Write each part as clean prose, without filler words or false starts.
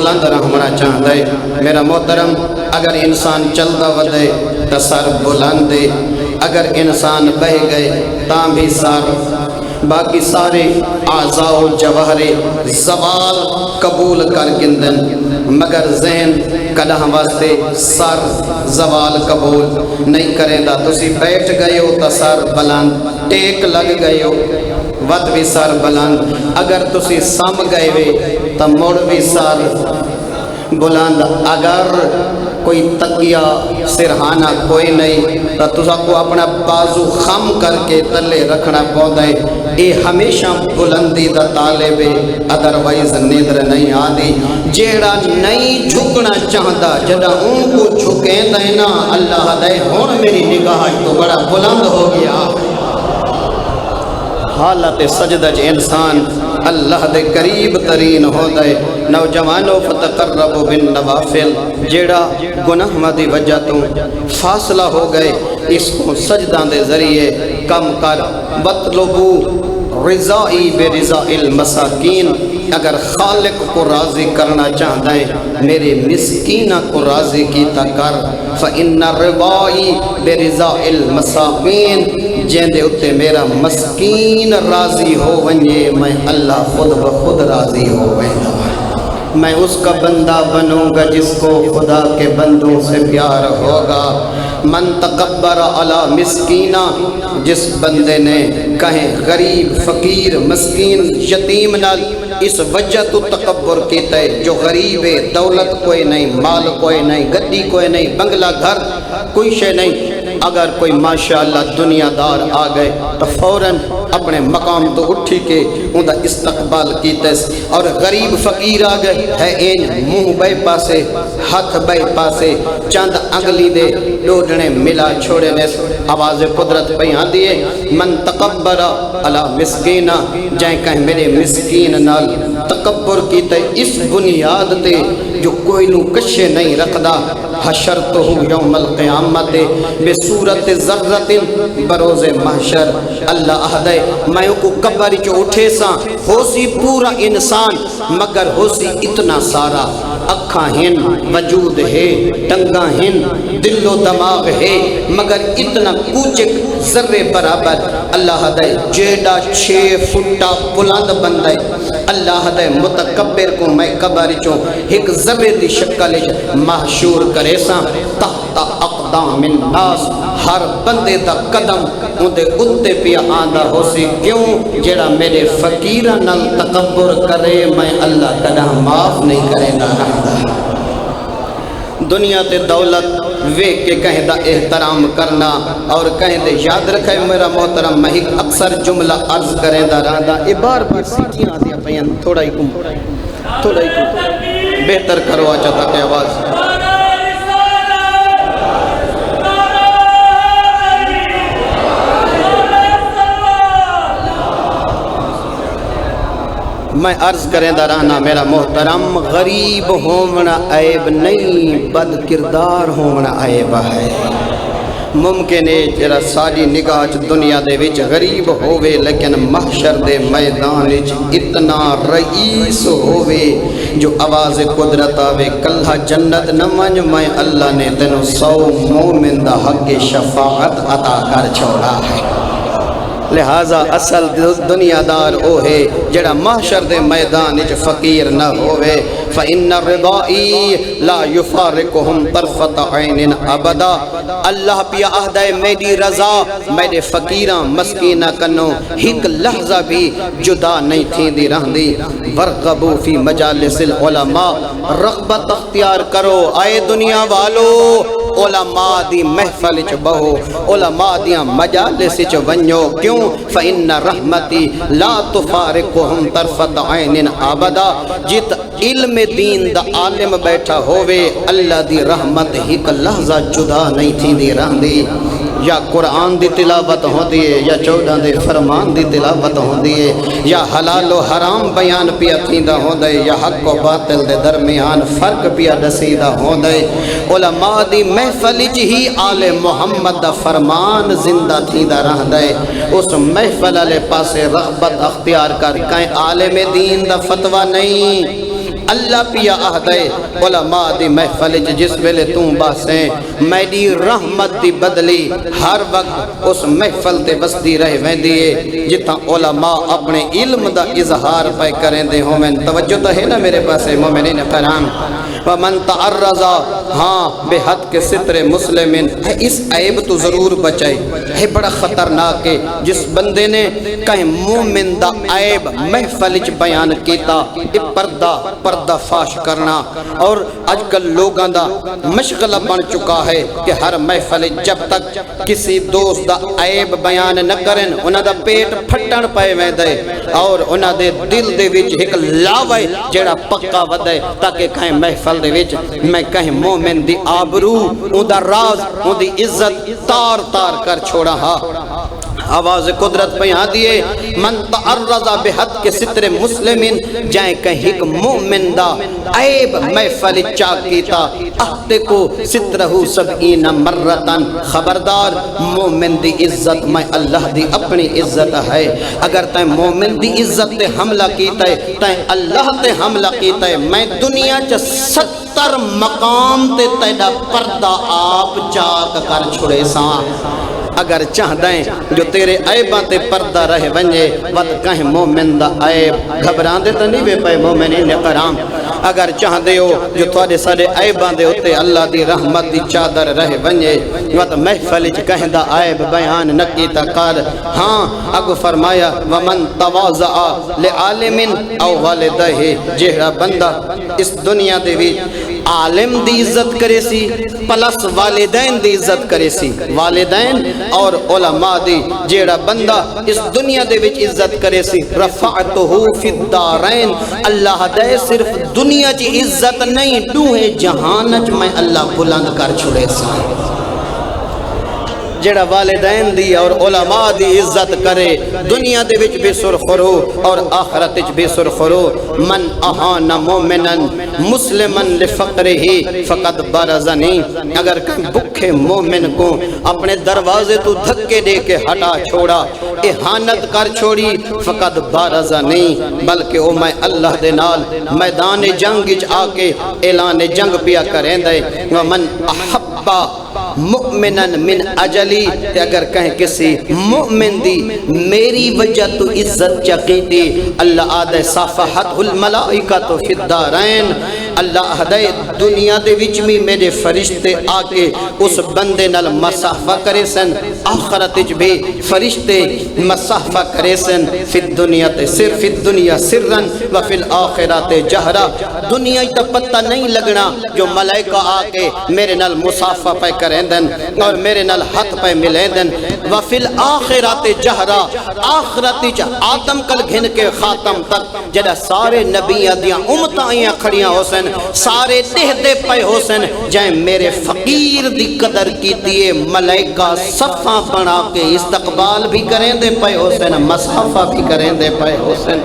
بلند رہنا چاہتا ہے میرا محترم اگر انسان چلدا ودے تو سر بلند ہے اگر انسان بہ گئے تاں بھی سر باقی سارے اعضاء و جوہر زوال قبول کر گندن مگر ذہن کدہ واسطے سر زوال قبول نہیں کریں دا تسی بیٹھ گئے ہو تو سر بلند ٹیک لگ گئے ہو ود بھی سر بلند اگر تسی سم گئے ہوئے تو مڑ بھی سر بلند اگر کوئی تکیہ سرہانہ کوئی نہیں تو تسا کو اپنا بازو خم کر کے تلے رکھنا پودا ہے اے ہمیشہ بلندی دا طالب ہے ادروائز نیدر نہیں آدھی جیڑا نہیں جھکنا چاہتا جدہ ان کو جھکیں دینا اللہ دے ہون میری نگاہ تو بڑا بلند ہو گیا حالت سجدہ انسان اللہ دے قریب ترین ہو دے نوجوانوں فتقربوا بالنوافل جیڑا گناہ مدی وجہ تو فاصلہ ہو گئے اس کو سجدہ دے ذریعے کم کر بطلبو رضائی بے رضاء المساکین اگر خالق کو راضی کرنا چاہتا ہے میرے مسکینہ کو راضی کیتا کر فَإِنَّ رِضَائی بے رضاء المساکین جیندے اتے میرا مسکین راضی ہو ونجے میں اللہ خود بخود راضی ہو وینا میں اس کا بندہ بنوں گا جس کو خدا کے بندوں سے پیار ہوگا من تکبر علی مسکینہ جس بندے نے کہیں غریب فقیر مسکین یتیم نال اس وجہ تو تکبر کیتا ہے جو غریب ہے دولت کوئی نہیں مال کوئی نہیں گدی کوئی نہیں بنگلہ گھر کوئی شے نہیں اگر کوئی ماشاءاللہ دنیا دار آ گئے تو فوراً اپنے مقام تو اٹھی کے ان دا استقبال کیتے اور غریب فقیر آ گئے ہے این منہ بے پاسے ہاتھ بے پاسے چند انگلی دے ڈوڈنے ملا چھوڑے نے آواز قدرت بیان دیے من تکبر علی مسکینہ جائیں کہیں میرے مسکین نال تکبر کیتے اس بنیاد تے جو کوئی نو کشے نہیں رکھدا حشرتہ یوم القیامت بے صورت ذرت بروز محشر اللہ اہدے میں کو قبر جو اٹھے سا ہو سی پورا انسان مگر ہو سی اتنا سارا اکھاں ہن وجود ہے ٹنگاں ہن دل و دماغ ہے مگر اتنا کوچک ذرے برابر اللہ دے جیڑا 6 فٹا بلند بندے اللہ دے متکبر کو میں قبر چوں ایک ذرے دی شکل محشور کرے سا تحت اقدام الناس ہر بندے دا قدم اندے اتے پیا آندہ ہو سی کیوں جیڑا میرے فقیرہ نل تکبر کرے میں اللہ کدہ معاف نہیں کرے گا دنیا تے دولت ویک کے کہیں دا احترام کرنا اور کہیں دے یاد رکھے میرا محترم میں ایک اکثر جملہ عرض کریں دا رہا اے بار بار سیٹیاں دیا پہن تھوڑا ہی کم بہتر کرو آجا تاکہ آواز میں عرض کریں دا رہنا میرا محترم غریب ہونا عیب نہیں بد کردار ہونا عیب ہے ممکن ہے جرا ساری نگاہ دنیا دے وچ غریب ہووے لیکن محشر دے میدان وچ اتنا رئیس ہووے جو آواز قدرت آوے کلہ جنت نمانج میں اللہ نے تینو 100 مومن دا حق شفاعت عطا کر چھوڑا ہے لہذا اصل دنیا دار او ہے جڑا محشر دے میدان وچ فقیر نہ ہووے فإن الرضائی لا یفارقہم طرفت عین ابدا اللہ پیا عہدہ میری رضا میرے فقیراں مسکینہ کنو ایک لحظہ بھی جدا نہیں تھی دی رہندی ورغبو فی مجالس العلماء رغبت اختیار کرو آئے دنیا والو علماء دی محفل چ بہو علماء دیاں مجالس چ ونجو کیوں فإن رحمتی لا تفارقہم طرفت عین ابدا جت علم دین دا عالم بیٹھا ہووے اللہ دی رحمت ایک لحظہ جدا نہیں تھی دی رہندی یا قرآن دی تلاوت ہو دیئے یا 14 دے فرمان دی تلاوت ہو دیئے یا حلال و حرام بیان پیا تھیندہ ہو دے یا حق و باطل دے درمیان فرق پیا دسیدہ ہو دے علماء دی محفل ہی آل محمد دا فرمان زندہ تھیندہ رہ دے اس محفل علی پاسے رغبت اختیار کر کہیں عالم دین دا فتوہ نہیں اللہ پیا آہدے علماء دی محفل جس ویلے توں باسیں میری رحمت دی بدلی ہر وقت اس محفل تے بسدی رہ ویندیے جتاں علماء اپنے علم دا اظہار پہ کریں دے ہوں میں توجہ تو ہے نا میرے پاس مومنین کرام ومن تعرض ہاں بے حد کے ستر مسلمین اس عیب تو ضرور بچائے ہے بڑا خطرناک ہے جس بندے نے کہیں مومن دا عیب محفل چ بیان کیتا یہ پردہ فاش کرنا اور آج کل لوگاں دا مشغلہ بن چکا ہے کہ ہر محفل جب تک کسی دوست دا عیب بیان نہ کریں انہاں دا پیٹ پھٹن پائے ویندے اور انہاں دے دل دے وچ ایک لاوے جڑا پکا ودے تاکہ کہیں محفل دے وچ میں کہیں مومن دی آبرو اون دا راز اون دی عزت تار تار کر چھوڑا ہا آواز قدرت پہ یہاں دیئے من تعرض بحد کے ستر مسلمین جائیں کہیں ایک مومن دا عیب محفل چاک کیتا احتے کو سترہو سبعین مرتن خبردار مومن دی عزت میں اللہ دی اپنی عزت ہے اگر تائیں مومن دی عزت تے حملہ کیتا ہے تائیں اللہ تے حملہ کیتا ہے میں دنیا چا 70 مقام تے تیڑا پردہ آپ چاک کر چھڑے ساں اگر چاہ دیں جو تیرے عیباں تے پردہ رہ ونجے وقت کہیں مومن دا عیب گھبران دے تو نہیں بے پائے مومنین کرام اگر چاہ دے ہو جو تھوڑے سارے عیباں دے ہوتے اللہ دی رحمت دی چادر رہ ونجے وقت محفل چ کہیں دا عیب بیان نکی تکار ہاں اگو فرمایا ومن تواضع لعالم او والدہ جہرا بندہ اس دنیا دے بھی عالم دی عزت کرے سی پلس والدین دی عزت کرے سی والدین اور علماء دی جیڑا بندہ اس دنیا دے وچ عزت کرے سی رفعتہو فی الدارین اللہ دے صرف دنیا چی عزت نہیں دوہے جہانچ میں اللہ بلند کر چھڑے سی جڑا والدین دی اور علماء دی عزت کرے دنیا دے وچ بے سرخرو اور آخرت وچ بے سرخرو من اہان مومنن مسلمن لفقرہی فقد برزنی اگر کہیں بکھے مومن کو اپنے دروازے تو دھکے دے کے ہٹا چھوڑا احانت کر چھوڑی فقد برزنی بلکہ او میں اللہ دے نال میدان جنگ وچ آ کے اعلان جنگ پیا کریں دے ومن احبا مؤمنن من اجلی تے اگر کہیں کسی مؤمن دی میری وجہ تو عزت چقیتی اللہ آدھے صافحت الملائکہ تو فی الدارین اللہ آدھے دنیا دے وچ میں میرے فرشتے آکے اس بندے نال مصافہ کرے سن آخرت وچ بھی فرشتے مصافہ کرے سن فی الدنیا تے صرف فی الدنیا سرن و فی الآخرات جہرہ دنیا تا پتہ نہیں لگنا جو ملائکہ آکے میرے نال مصافہ پہ کریں دن اور میرے نال ہاتھ پہ ملیں دن وفی الآخرات جہرہ آخرتی چا آدم کل گھن کے خاتم تک جڑا سارے نبیاں دیاں امتائیاں کھڑیاں ہو سن سارے دہدے پہ ہو سن جائیں میرے فقیر دی قدر کی دیئے ملائکہ صفحہ بنا کے استقبال بھی کریں دے پہ ہو سن مصافہ بھی کریں دے پہ ہو سن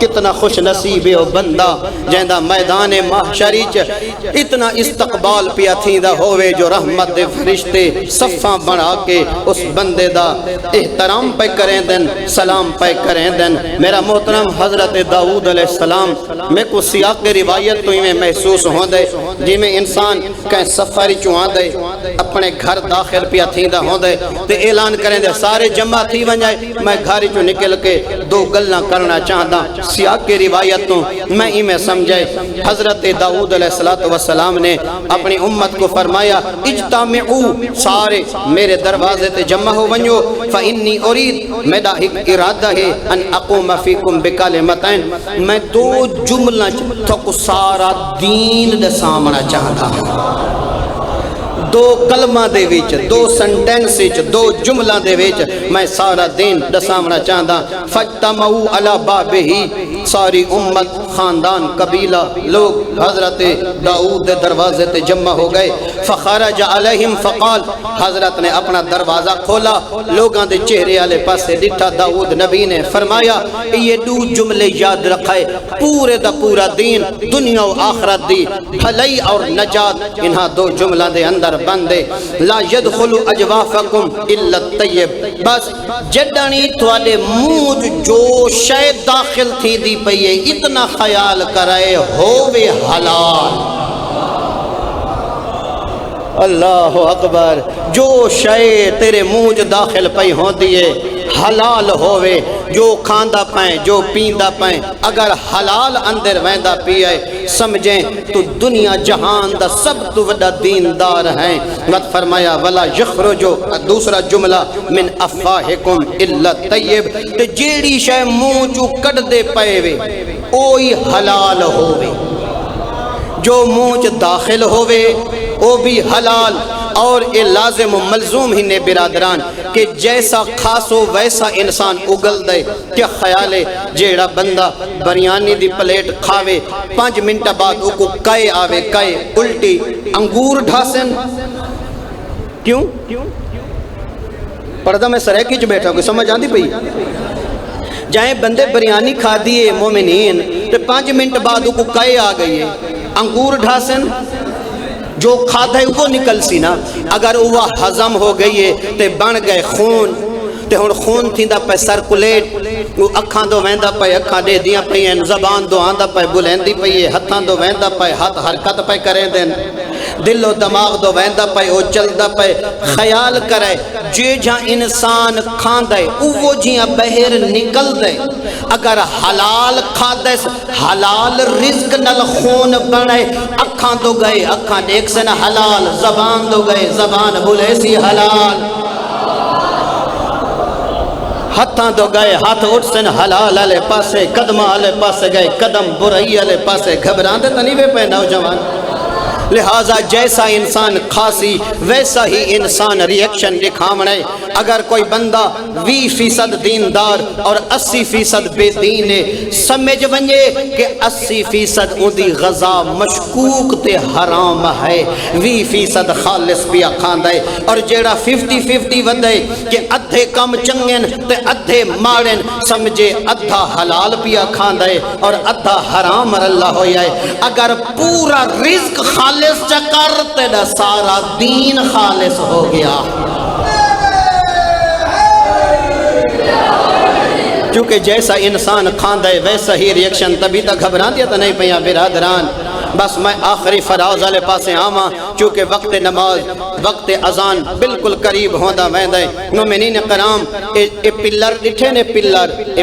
کتنا خوش نصیب ہے بندہ جہندہ میدان محشری اتنا استقبال پیا تھیندہ ہوئے جو رحمت دے فرشتے صفحہ بنا کے اس بندے دا احترام پہ کریں دن سلام پہ کریں دن میرا محترم حضرت داؤد علیہ السلام میں کو سیاق کے روایت تو ہی میں محسوس ہوں دے جی میں انسان کہیں سفری چوہاں دے اپنے گھر داخل پیا تھیندہ ہوں دے تے اعلان کریں دے سارے جمع تھی ونجائے میں گھاری چو نکل کے دو گلنا کرنا چاہتا سیاق کی روایتوں میں ہی میں سمجھے حضرت داؤد علیہ السلام نے اپنی امت کو فرمایا اجتمعو سارے میرے دروازے تے جمع ہو ونجو فإنی ارید میرا ایک ارادہ ہے ان اقوم فیکم بکلمتین میں دو جملہ تو سارا دین دے سامنا چاہتا ہوں دو کلمہ دے ویچ دو سنٹینس ویچ دو جملہ دے ویچ میں سارا دین دسامنا چاہتا فجتمعو علی بابہی ساری امت خاندان قبیلہ لوگ حضرت داؤد دے دروازے تے جمع ہو گئے فخرج علیہم فقال حضرت نے اپنا دروازہ کھولا لوگاں دے چہرے والے پاسے ڈٹھا داؤد نبی نے فرمایا یہ دو جملے یاد رکھائے پورے دا پورا دین دنیا و آخرت دی بھلائی اور نجات انہاں دو جملہ دے اندر بندے لا يدخل اجوافکم الا الطیب بس جڈانی توالے موج جو شے داخل تھی دی پئیے اتنا خیال کرائے ہووے حلال۔ اللہ اکبر، جو شے تیرے منہ داخل پئی ہو دیے حلال ہووے، جو کھاندا پائیں جو پیندا پائیں اگر حلال اندر ویندا پیئے سمجھیں تو دنیا جہان دا سب تو وڈا دیندار ہیں۔ وقت فرمایا ولا یخرجو، دوسرا جملہ من افواہکم الا طیب، تے جیڑی شے منہ چوں کڈ دے پئے وے اوہی حلال ہووے، جو منہ چ داخل ہووے وہ بھی حلال۔ اور یہ لازم و ملزوم ہی نے برادران کہ جیسا کھاسو ویسا انسان اگل دے۔ کیا خیال ہے جیڑا بندہ بریانی دی پلیٹ کھاوے 5 منٹ بعد وہ کو کئے آوے، کئے الٹی انگور ڈھاسن، کیوں؟ پردہ میں سرے کچھ بیٹھا کوئی سمجھ آندی پئی؟ جائیں بندے بریانی کھا دیئے مومنین تو 5 منٹ بعد وہ کو کئے آ گئی ہے، انگور ڈھاسن، جو کھاتا ہے وہ نکل سی نا۔ اگر وہ ہضم ہو گئی ہے تے بن گئے خون، تے ہن خون تھیندا پے سرکولیٹ، وہ اکھاں دو ویندا پے اکھاں دے دیاں پئیں، زبان دو آندا پے بلندی پئی ہے، ہتھاں دو ویندا پے ہاتھ حرکت پے کریں دین، دل و دماغ دو ویندا پے او چلدا پے۔ خیال کرے جے جہاں انسان کھاندا ہے وہ جیاں بہر نکل دے۔ اگر حلال کھاندے حلال رزق نال خون بنے، اکھاں دو گئے اکھاں دیکھ سن حلال، زبان دو گئے زبان بولے سی حلال، ہتھاں دو گئے ہاتھ اٹھ سن حلال والے پاسے، قدم والے پاسے گئے قدم برائی والے پاسے۔ گھبراندے تو نہیں وے پے نوجوان؟ لہٰذا جیسا انسان کھاسی ویسا ہی انسان ریئیکشن دکھاونے۔ اگر کوئی بندہ 20% دیندار اور 80% بے دین ہے، سمجھ ونجے کہ 80% ان دی غذا مشکوک تے حرام ہے، 20% خالص پیا کھاندا ہے۔ اور جیڑا 50-50 ودے کہ ادھے کم چنگن تے ادھے مارن، سمجھے ادھا حلال پیا کھاندا ہے اور ادھا حرام اللہ ہویا ہے۔ اگر پورا رزق خالص چکر تیرا سارا دین خالص ہو گیا۔ کیونکہ جیسا انسان کھاندا ہے ویسا ہی ریئیکشن۔ تبھی تک گھبران دیا تو نہیں پیا برادران۔ بس میں آخری فراز والے پاسے آواں، چونکہ وقت نماز وقت اذان بالکل قریب ہوندا ویندا ہے۔ مومنین کرام اے پلر ڈٹھے نے،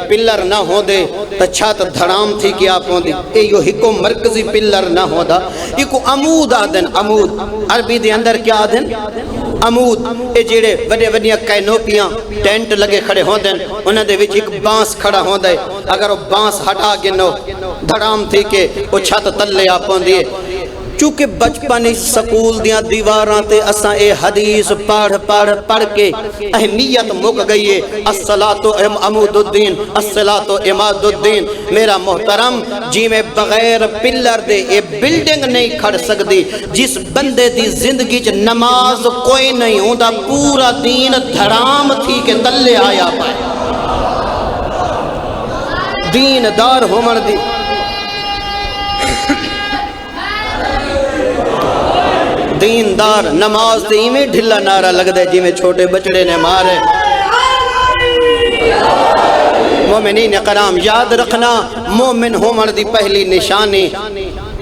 پلر نہ ہوندے تے چھت دھڑام تھی کیا پوندی۔ اے یو ہکو مرکزی پلر نہ ہوندا، ایکو عمود آدن، عمود عربی دے اندر کیا آدن؟ عمود۔ اے جڑے وڈے وڈیاں کینوپیاں ٹینٹ لگے کھڑے ہوندن، انہاں دے وچ ایک بانس کھڑا ہوندا ہے۔ اگر وہ بانس ہٹا گنو دھڑام تھی کہ وہ چھت تلے آ پوندی ہے۔ چونکہ بچپن سکول دیاں دیواراں تے اساں اے حدیث پڑھ کے اہمیت مک گئی ہے، الصلاۃ عمود الدین، الصلاۃ عماد الدین۔ میرا محترم جی میں بغیر پلر دے اے بلڈنگ نہیں کھڑ سکتی۔ جس بندے دی زندگی چ نماز کوئی نہیں ہوندا، پورا دین دھڑام تھی کہ تلے آیا پائے۔ دیندار ہومن دی دیندار نماز تے ایویں ڈھلا نعرہ لگ دے جی میں چھوٹے بچڑے نے مارے۔ مومنین کرام یاد رکھنا، مومن ہومن دی پہلی نشانی،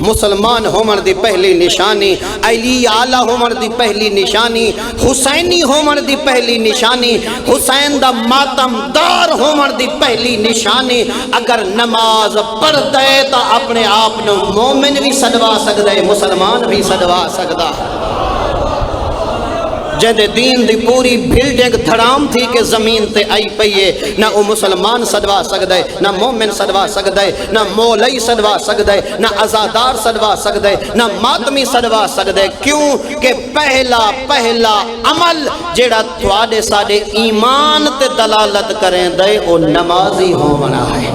مسلمان ہومن دی پہلی نشانی، علی اعلیٰ ہومن دی پہلی نشانی، حسینی ہومن دی پہلی نشانی، حسین دا ماتم دار ہومن دی پہلی نشانی۔ اگر نماز پڑھ دے تو اپنے آپ نے مومن بھی سدوا سکتا ہے، مسلمان بھی سدوا سکتا۔ جہدے دین دی پوری بلڈنگ دھڑام تھی کہ زمین تے آئی پئیے، نہ وہ مسلمان سدوا سکتا ہے، نہ مومن سدوا سکتا ہے، نہ مولئی سدوا سکتا ہے، نہ عزادار سدوا سکتا ہے، نہ ماتمی سدوا سکتا ہے۔ کیوں کہ پہلا عمل جیڑا تھوڑے ساڑے ایمان تے دلالت کریں دے وہ نمازی ہونا ہے۔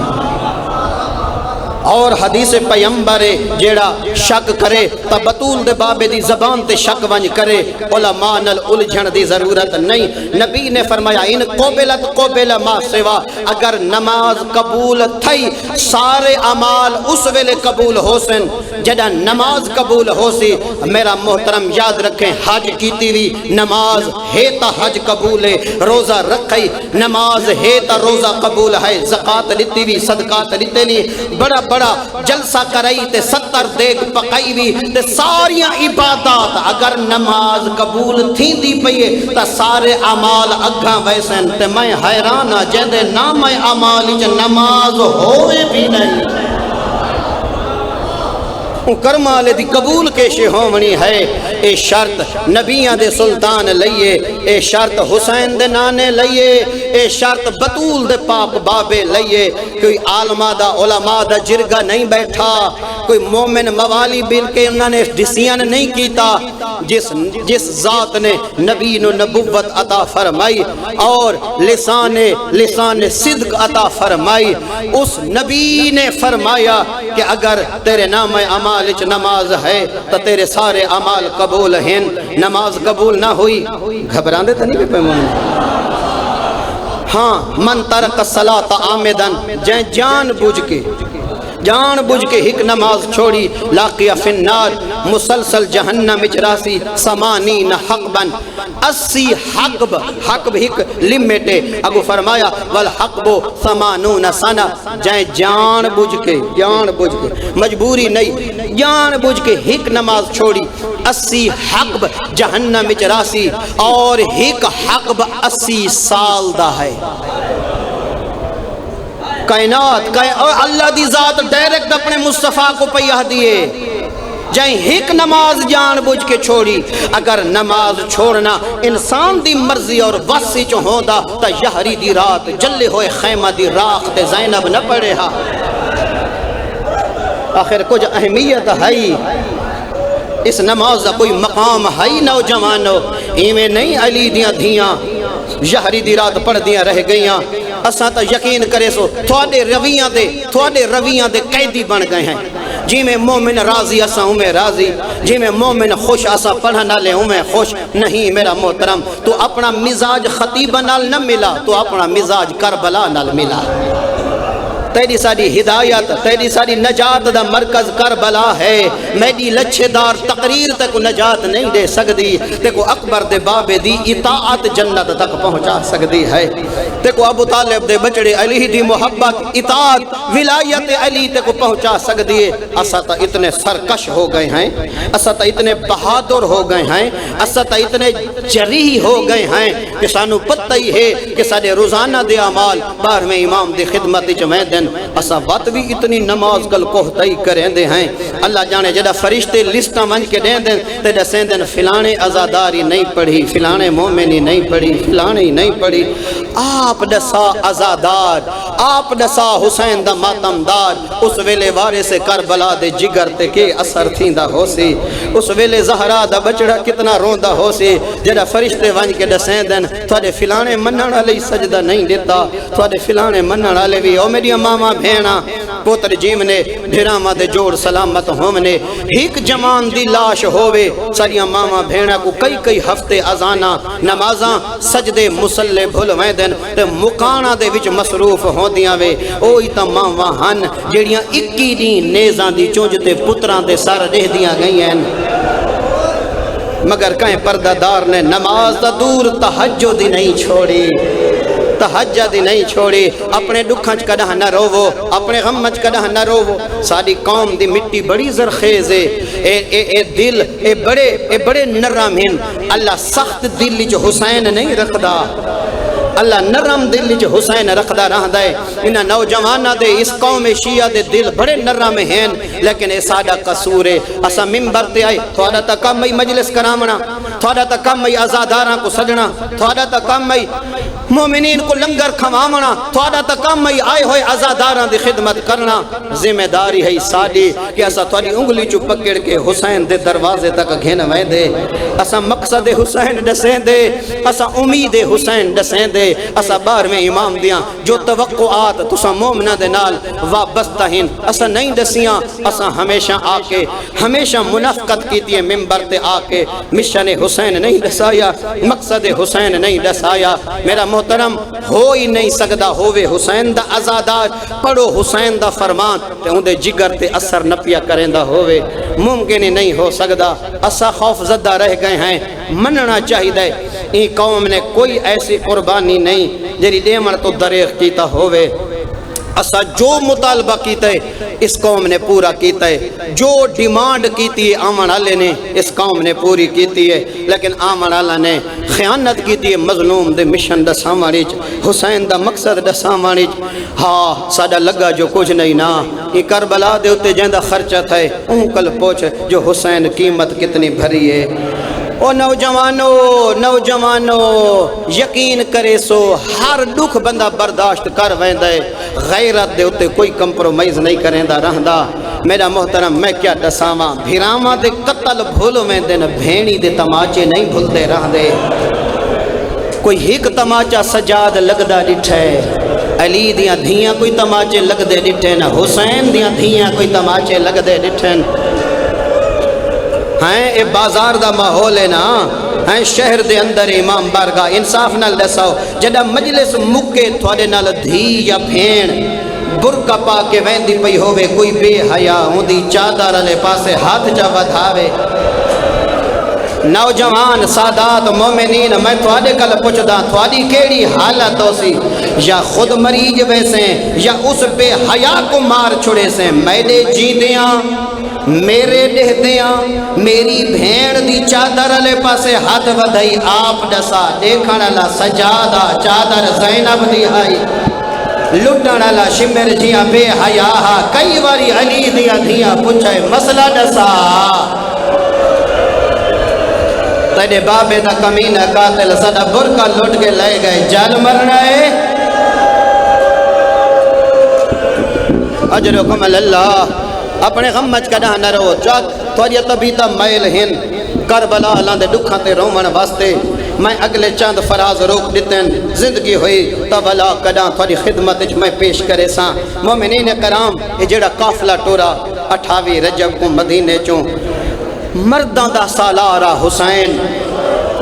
اور حدیث پیمبر جیڑا شک کرے تا بطول دے بابے دی زبان تے شک ونج کرے علماء نال الجھن دی ضرورت نہیں نبی نے فرمایا ان قبلت قبل ما سوا اگر نماز قبول تھئی سارے اعمال اس ویلے قبول ہو سن جڑا نماز قبول ہو سی میرا محترم یاد رکھیں حج کیتی وی نماز ہے تا حج قبول ہے روزہ رکھئی نماز ہے تا روزہ قبول ہے زکات لیتی وی صدقات لیتے نہیں بڑا بڑا جلسہ کرائی تے 70 دیگ پکائی وی تے ساریاں عبادات اگر نماز قبول تھی دی پئیے تا سارے اعمال اگھاں ویسن تے میں حیران ہاں جیندے نام اعمال وچ نماز ہوئے بھی نہیں کرمالے دی قبول کیشے ہومنی ہے اے شرط نبیاں دے سلطان لئیے اے شرط حسین دے نانے لئیے اے شرط بطول دے پاک بابے لئیے کوئی عالمہ دا علماء دا جرگہ نہیں بیٹھا کوئی مومن موالی بل کے انہوں نے ڈسیان نہیں کیتا جس ذات نے نبی نو نبوت عطا فرمائی اور لسان صدق عطا فرمائی اس نبی نے فرمایا کہ اگر تیرے نام اعمال نماز ہے تو تیرے سارے اعمال قبول ہیں نماز قبول نہ ہوئی گھبران دے تو نہیں پہ مومن ہاں من ترک الصلاۃ عامدن جان بوجھ کے ہک نماز چھوڑی لاقیہ فی النار مسلسل جہنم اچراسی 80 حقبن 80 حقب ہک لمٹے اگو فرمایا والحقب 80 سنہ جان بوجھ کے مجبوری نہیں جان بوجھ کے ہک نماز چھوڑی 80 حقب جہنم اچراسی اور ہک حقب 80 سال دا ہے کائنات اللہ دی ذات ڈائریکٹ اپنے مصطفیٰ کو پیہ دیے جائیں ہک نماز جان بوجھ کے چھوڑی اگر نماز چھوڑنا انسان دی مرضی اور وسی چو ہوندا تا یہری دی رات جلے ہوئے خیمہ دی راخ تے زینب نہ پڑے ہا آخر کچھ اہمیت ہے اس نماز کوئی مقام ہے نوجوانو ایمیں نہیں علی دیاں دھیاں یہری دی رات پڑھ دیاں رہ گئیاں اساں تا یقین کرے سو تھوڑے رویاں دے قیدی بن گئے ہیں جی میں مومن راضی اساں ہمیں راضی جی میں مومن خوش اساں پڑھنا لے ہمیں خوش نہیں میرا محترم تو اپنا مزاج خطیبہ نال نہ ملا تو اپنا مزاج کربلا نال ملا تیری ساری ہدایت تیری ساری نجات دا مرکز کربلا ہے میری لچھے دار تقریر تک نجات نہیں دے سکتی تیکو اکبر دے بابے دی اطاعت جنت تک پہنچا سکتی ہے تیکو ابو طالب دے بچڑے علی دی محبت اطاعت ولایت علی تیکو پہنچا سکتی ہے اسا تا اتنے سرکش ہو گئے ہیں اسا تا اتنے بہادر ہو گئے ہیں اسا تا اتنے جریح ہو گئے ہیں کہ سانو پتہ ہی ہے کہ سارے روزانہ دے اعمال 12ویں امام دی خدمت چمیں دن اسا بات بھی اتنی نماز کل کوہتائی کریں دے ہیں اللہ جانے جدہ فرشتے لسٹہ منج کے دیں دیں تے دسیں دیں فلانے عزاداری نہیں پڑھی فلانے مومنی نہیں پڑھی فلانے نہیں پڑھی آپ دسا عزادار آپ دسا حسین دا ماتمدار اس ویلے وارث کربلا دے جگر تے کے اثر تھیندا ہو سی اس ویلے زہرا دا بچڑا کتنا روندا ہو سی جدہ فرشتے ونج کے دسیں دیں تھوڑے فلانے منن علی سجدہ نہیں دیتا تھوڑے فلانے منن علی بھی او میری ماما بھینا پوتر جیمنے بھیراما دے جوڑ سلامت ہومنے ہیک جمان دی لاش ہووے ساریاں ماما بھینا کو کئی ہفتے ازانا نمازاں سجدے مسلے بھولویں دن تے مکانا دے وچ مصروف ہوں دیاں وے اوہی تا ماما ہن جیڑیاں 21 دین نیزاں دی چونجتے پتران دے سار دے دیاں گئی ہیں مگر کہیں پردہ دار نے نماز دا دور تہجد دی نہیں چھوڑی تہجد نہیں چھوڑی اپنے دکھنچ کدہ نہ روو اپنے غمچ کدہ نہ روو ساری قوم دی مٹی بڑی زرخیز ہے اے دل اے بڑے نرم ہیں اللہ سخت دل جو حسین نہیں رکھدا اللہ نرم دل جو حسین رکھدا رہ دے انہا نوجوانہ دے اس قوم شیعہ دے دل بڑے نرم ہیں لیکن اے سادہ قصور ہے اسا ممبر تے آئے تھوڑا تا کم مئی مجلس کرامنا تھوڑا تا کم مئی آزاداراں کو سجنا تھوڑا تا کم مئی مومنین کو لنگر کھواونا تھوڑا تا کام ہی آئے ہوئے عزاداراں دی خدمت کرنا ذمہ داری ہے ساڈی کہ اسا تھوڑی انگلی چو پکڑ کے حسین دے دروازے تک گھن ویں دے اسا مقصد حسین ڈسیں دے اسا امید حسین ڈسیں دے اسا بار میں امام دیاں جو توقعات تسا مومنہ دے نال وابستہ ہیں اسا نہیں دسیاں اسا ہمیشہ آ کے ہمیشہ منافقت کیتی ہے ممبر تے آ کے مشن حسین نہیں دسایا مقصد حسین نہیں دسایا میرا محترم ہو ہی نہیں سکدا ہووے حسین دا عزادار پڑھو حسین دا فرمان تے اندے جگر تے اثر نہ پیا کریندا ہووے ممکن ہی نہیں ہو سکدا اسا خوف زدہ رہ گئے ہیں مننا چاہیے ای قوم نے کوئی ایسی قربانی نہیں جری ڈیمن تو دریغ کیتا ہووے اسا جو مطالبہ کیتا ہے اس قوم نے پورا کیتا ہے جو ڈیمانڈ کیتی ہے آمن والے نے اس قوم نے پوری کیتی ہے لیکن آمن والا نے خیانت کیتی ہے مظلوم دے مشن دا سامانیچ حسین دا مقصد دا سامانیچ ہاں ساڈا لگا جو کچھ نہیں نا یہ کربلا دے ہوتے جیندہ خرچہ تھا ہے اون کل پوچھ جو حسین قیمت کتنی بھری ہے او نوجوانو یقین کرے سو ہر دکھ بندہ برداشت کر ویندہ ہے غیرت دے ہوتے کوئی کمپرومائز نہیں کریندا رہندا میرا محترم میں کیا دساواں بھیراواں دے قتل بھولو ویندے نہ بھینی دے تماچے نہیں بھولتے رہندے کوئی ہک تماچا سجاد لگدا ڈٹھے علی دیاں دھیاں کوئی تماچے لگ دے ڈٹھے نہ حسین دیاں دھیاں کوئی تماچے لگ دے ڈٹھے ہیں اے بازار دا ماحول ہے نا ہیں شہر دے اندر امام بارگاہ انصاف نال دساؤ جڑا مجلس مکے تھوڑے نال دھی یا بھین برقع پا کے ویندی پئی ہووے کوئی بے حیا ہوندی چادر والے پاسے ہاتھ جا ودھاوے نوجوان سادات مومنین میں تھوڑے کل پوچھدا تھوڑی کیڑی حالت ہو سی یا خود مریض ویسے یا اس بے حیا کو مار چھڑے سے میرے جیندیاں میرے دہدیاں میری بھین دی چادر علی پاسے ہاتھ ودھائی آپ ڈسا دیکھن علا سجادہ چادر زینب دی آئی لٹن علا شمر جیاں بے حیاہا کئی واری علی دیا دیا پوچھائے مسئلہ ڈسا تیرے بابے دا کمینہ قاتل صدا برکہ لٹ کے لے گئے جال مرنا ہے اجرکم اللہ اپنے غمج کا نہ رہو چاک تھوڑی طبیعتہ میل ہن کربلا لاندے دکھاں تے رومن واسطے میں اگلے چاند فراز روک دیتن زندگی ہوئی تبلا کداں تھوڑی خدمت میں پیش کرے ساں مومنین کرام یہ جڑا قافلہ ٹورا 28 رجب کو مدینے چوں مردان دا سالارہ حسین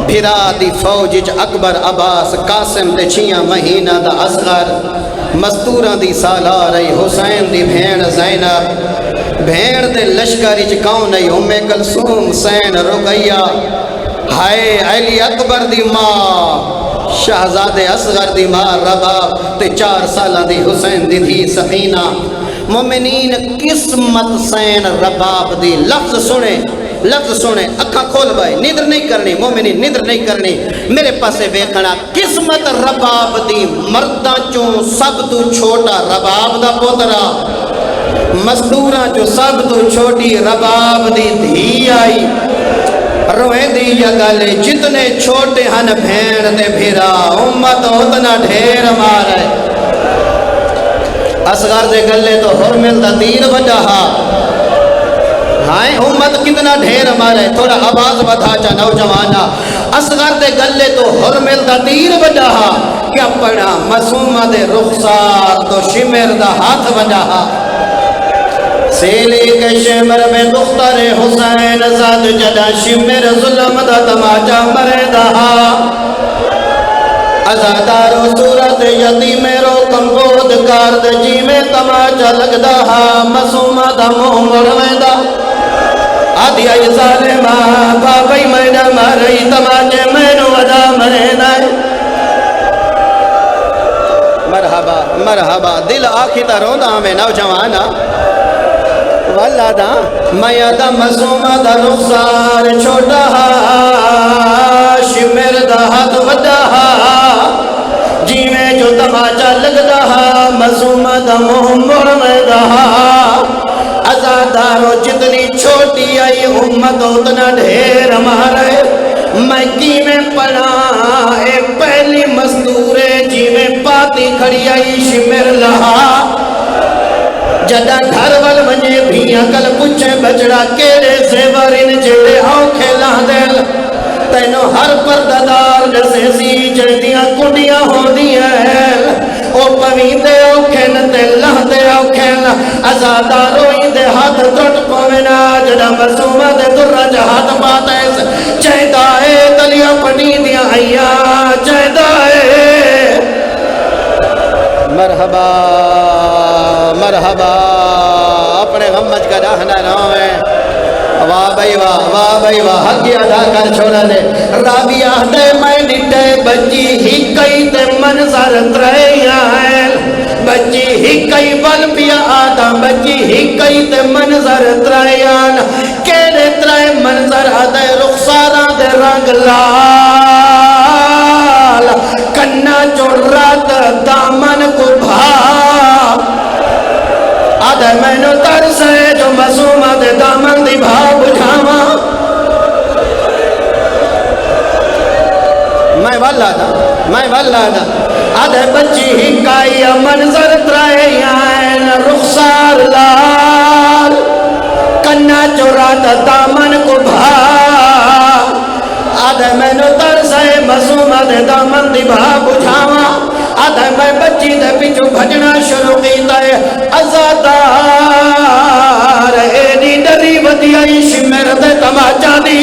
بھرا دی فوج اکبر عباس قاسم دے چھیاں مہینہ دا اصغر مستوران دی سالارہ حسین دی بھین زینب بھین دے لشکری کون ہے ام کلثوم سین رقیہ ہائے علی اکبر دی ماں شہزاد اصغر دی ماں رباب تے 4 سالہ دی حسین دی دھی سفینہ مومنین قسمت سین رباب دی لفظ سنے اکھاں کھول بھائی نیدر نہیں کرنی مومنین نیدر نہیں کرنی میرے پاسے بیکھنا قسمت رباب دی مردہ چوں سب تو چھوٹا رباب دا پوترا مزدوراں جو سب تو چھوٹی رباب دی دھی آئی روئے دی یا گلے جتنے چھوٹے ہن بھین دے بھیرا امت اتنا ڈھیر مارے اصغر دے گلے تو حرمل دا تیر وجہ ہائیں امت کتنا ڈھیر مارے تھوڑا آواز بتا چا نوجوانا اصغر دے گلے تو حرمل دا تیر وجہ کیا پڑھا معصومہ دے رخسار تو شمر دا ہاتھ وجہ سیلی کے شمر میں دختر حسین زاد جدا شمر ظلم دا تماچا مرے دہا ازادار و صورت یتیم رو کمبود کارد جی میں تماچا لگ دہا مسومہ دا محمر میں دا آدھی آئی ظالمہ بابی میں نہ مارئی تماچے میں نو ودا مرے دائے مرحبا مرحبا دل آکھی تا روندہ ہمیں نوجوانا والا دا میا دا مزومہ دا رخسار چھوٹا شمر دا ہاتھ وڈا جی میں جو تماچا لگ دا مزومہ دا محمر میں دا ازادارو جتنی چھوٹی آئی امت اتنا ڈھیر مارے میں کی میں پڑھا اے پہلی مزدورے راتی کھڑی آئی شمر لہا جدا گھر وال منجے بھی اکل پچھے بچڑا کیڑے زیورین جڑے آنکھیں لاہ دل تینو ہر پرددار جسے سی جڑیاں کنڈیاں ہو دیا ہے او پویندے اوکھن تے لہدے اوکھن ازادار ہوئی دے ہاتھ ٹوٹ پوینا جڑا مسومہ دے درج ہاتھ پاتے چاہدائے تلیاں پنی دیا آئیا چاہدائے مرحبا مرحبا اپنے غمج کا ڈاہنا نوے واہ بھائی واہ حقی ادا کر چھوڑا لے رابیہ دے میں نٹے بچی ہی کئی تے منظر ترائیان بچی ہی کئی بل پیا آدھا بچی ہی کئی تے منظر ترائیان کیڑے ترائے منظر آدھے رخسارہ دے رنگ لال کنہ چورات دامن کو بھا آدھے میں نو ترسے جو مسومہ دے دامن دی بھا بجھاما میں والا دا آدھے بچی ہی کائی منظر ترائیان رخسار لال کنہ چورات دامن کو بھا آدھے میں نو ترسے مسومہ دے دامن دی بھا بجھاما آدھے میں بچی دے پیچھو بھجنا شروع کیتا ہے ازادار ایڈی ڈری ودیائی شمر دے تماچا دی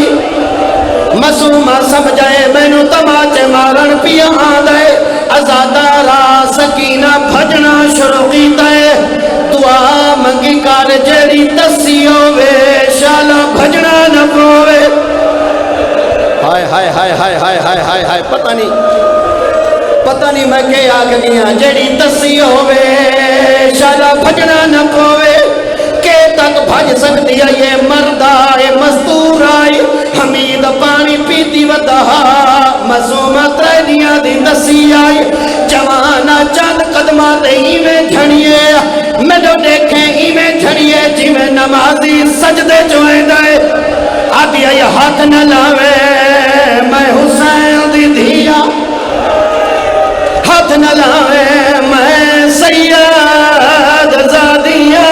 مسومہ سمجھائے میں نو تماچے مارن پیا آدھے ازادارہ سکینہ بھجنا شروع کیتا ہے دعا منگی کار جیڑی تسی ہوئے شالا بھجنا نہ پروے ہائے ہائے ہائے ہائے ہائے ہائے ہائے ہائے پتہ نہیں میں کہ آگ گیا جڑی تسی ہوئے شالا بھجنا نہ پوے کہ تک بھج سکتی ہے یہ مردائے مستور آئی حمید پانی پیتی ودہا مسومت رہنیاں دی تسی آئی جوانا چند قدمات ہی میں جھڑیے میں جو دیکھیں ہی میں جھڑیے جی میں نمازی سجدے جوئے دائے آدھی آئی ہاتھ نہ لاوے میں حسین دی دھیا ہاتھ نہ لاوے میں سید زادیہ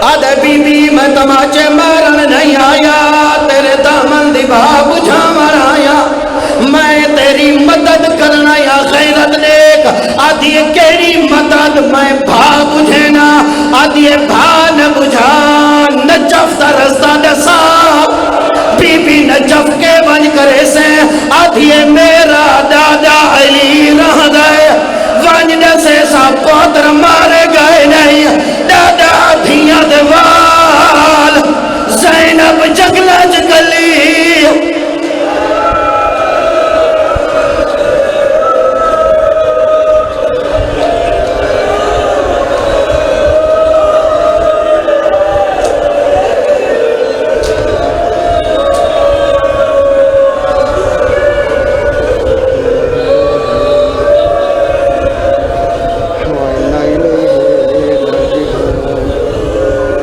آدھے بی بی میں تماچے مارن نہیں آیا تیرے دامن دی بھا بجھا مر آیا میں تیری مدد کرنا یا خیرت نیک آدھی کیڑی مدد میں بھا بجھینا آدھی بھا